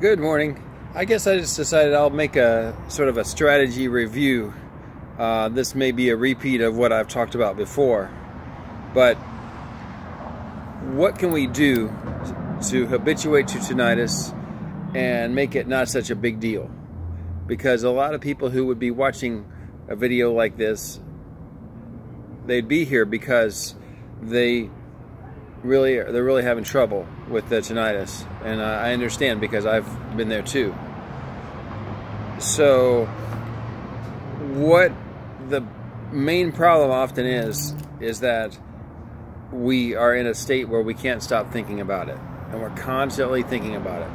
Good morning. I guess I just decided I'll make a sort of a strategy review. This may be a repeat of what I've talked about before, but what can we do to habituate to tinnitus and make it not such a big deal? Because a lot of people who would be watching a video like this, they'd be here because they're really having trouble with the tinnitus, and I understand because I've been there too. So what the main problem often is that we are in a state where we can't stop thinking about it, and we're constantly thinking about it.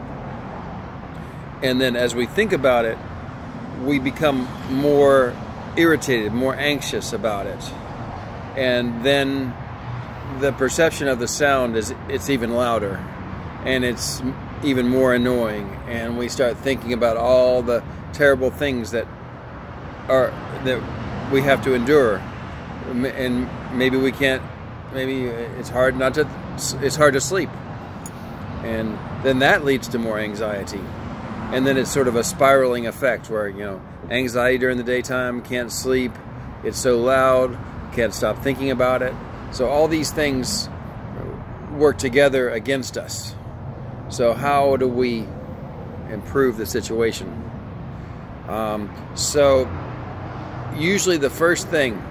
And then as we think about it, we become more irritated, more anxious about it. And then the perception of the sound is it's even louder, and it's even more annoying, and we start thinking about all the terrible things that we have to endure, and maybe we can't, maybe it's hard to sleep, and then that leads to more anxiety, and then it's sort of a spiraling effect where, you know, anxiety during the daytime, can't sleep, it's so loud, can't stop thinking about it. So all these things work together against us. So how do we improve the situation? So usually the first thing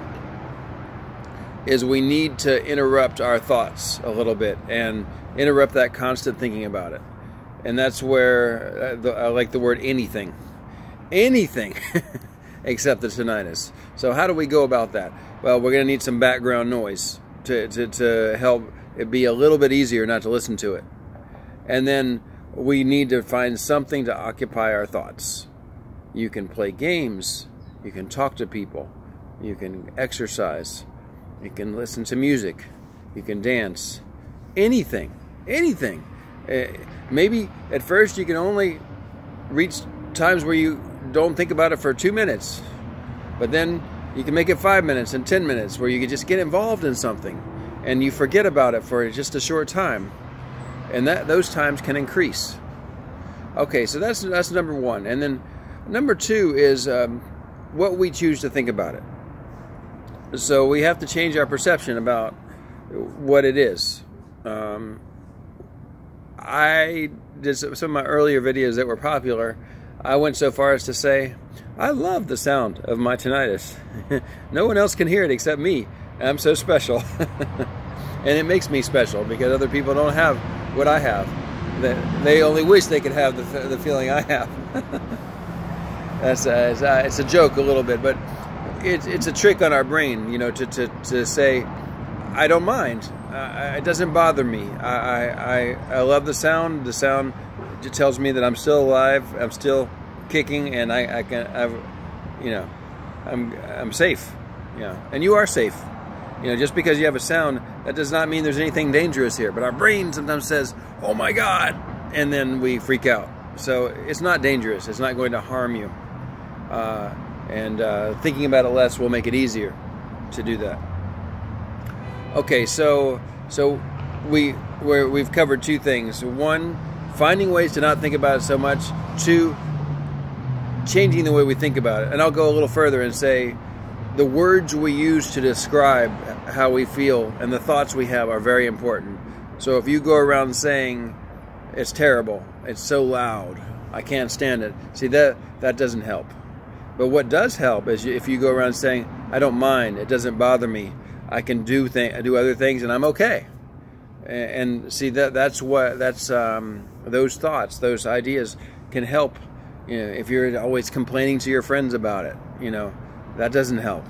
is we need to interrupt our thoughts a little bit and interrupt that constant thinking about it. And that's where I like the word anything. Anything except the tinnitus. So how do we go about that? Well, we're going to need some background noise to help it be a little bit easier not to listen to it. And then we need to find something to occupy our thoughts. You can play games, you can talk to people, you can exercise, you can listen to music, you can dance, anything. Maybe at first you can only reach times where you don't think about it for 2 minutes, but then you can make it 5 minutes and 10 minutes where you can just get involved in something and you forget about it for just a short time, and those times can increase. Okay, so that's number one. And then number two is what we choose to think about it. So we have to change our perception about what it is. I did some of my earlier videos that were popular. I went so far as to say, I love the sound of my tinnitus. No one else can hear it except me. I'm so special. And it makes me special because other people don't have what I have. They only wish they could have the feeling I have. It's a joke a little bit, but it's a trick on our brain, you know, to say, I don't mind. It doesn't bother me. I love the sound. The sound tells me that I'm still alive. I'm still kicking, and I'm safe. Yeah, and you are safe. You know, just because you have a sound, that does not mean there's anything dangerous here. But our brain sometimes says, "Oh my God," and then we freak out. So it's not dangerous. It's not going to harm you. Thinking about it less will make it easier to do that. Okay, so we've covered two things. One, finding ways to not think about it so much. Two, changing the way we think about it. And I'll go a little further and say the words we use to describe how we feel and the thoughts we have are very important. So if you go around saying, it's terrible, it's so loud, I can't stand it, see, that doesn't help. But what does help is if you go around saying, I don't mind, it doesn't bother me, I can do other things and I'm okay. And see, that's those thoughts, those ideas can help. You know, if you're always complaining to your friends about it, you know, that doesn't help.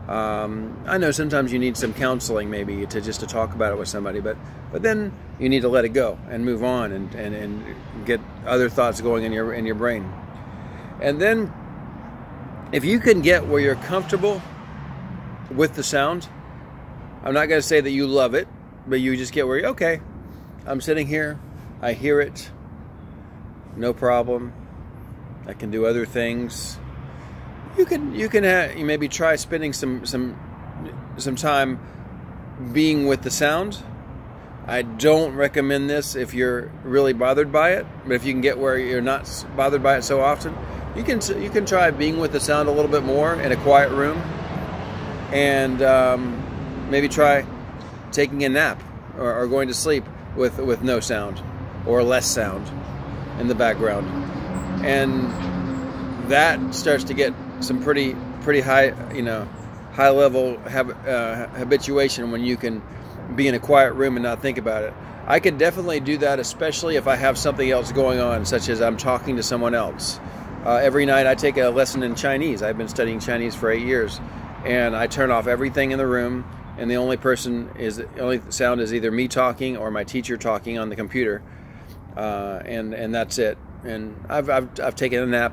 I know sometimes you need some counseling, maybe to talk about it with somebody, but then you need to let it go and move on and get other thoughts going in your brain. And then if you can get where you're comfortable with the sound, I'm not going to say that you love it, but you just get where you're, okay, I'm sitting here, I hear it, no problem, I can do other things. You maybe try spending some time being with the sound. I don't recommend this if you're really bothered by it, but if you can get where you're not bothered by it so often, you can try being with the sound a little bit more in a quiet room, and maybe try taking a nap or going to sleep with no sound or less sound in the background, and that starts to get some pretty high, high level habituation when you can be in a quiet room and not think about it. I could definitely do that, especially if I have something else going on, such as I'm talking to someone else. Every night I take a lesson in Chinese. I've been studying Chinese for 8 years, and I turn off everything in the room, and the only sound is either me talking or my teacher talking on the computer, and that's it. And I've taken a nap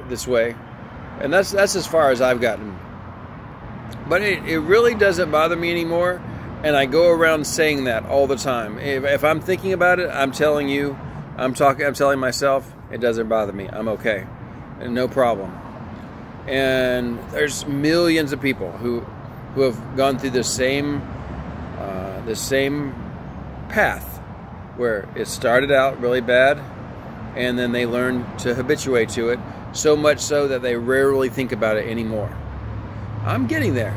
this way, and that's as far as I've gotten. But it really doesn't bother me anymore, and I go around saying that all the time. If I'm thinking about it, I'm telling you, I'm telling myself, it doesn't bother me. I'm okay, and no problem. And there's millions of people who have gone through the same path, where it started out really bad, and then they learn to habituate to it, so much so that they rarely think about it anymore. I'm getting there.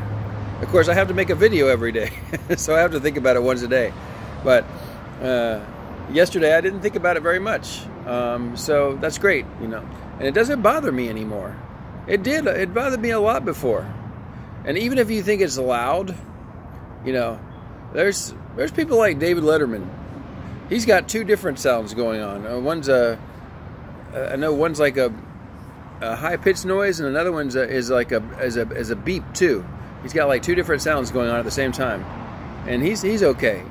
Of course, I have to make a video every day, so I have to think about it once a day. But yesterday, I didn't think about it very much, so that's great, and it doesn't bother me anymore. It did. It bothered me a lot before, and even if you think it's loud, there's people like David Letterman. He's got two different sounds going on. I know one's like a high-pitched noise, and another one's is a beep too. He's got like two different sounds going on at the same time, and he's okay.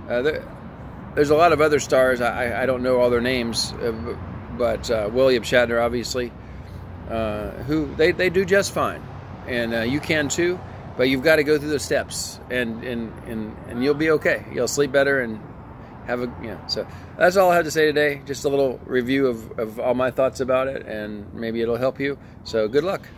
There's a lot of other stars. I don't know all their names, but William Shatner, obviously, who they do just fine, and you can too. But you've got to go through the steps, and you'll be okay. You'll sleep better and have a So that's all I have to say today. Just a little review of all my thoughts about it, and maybe it'll help you. So good luck.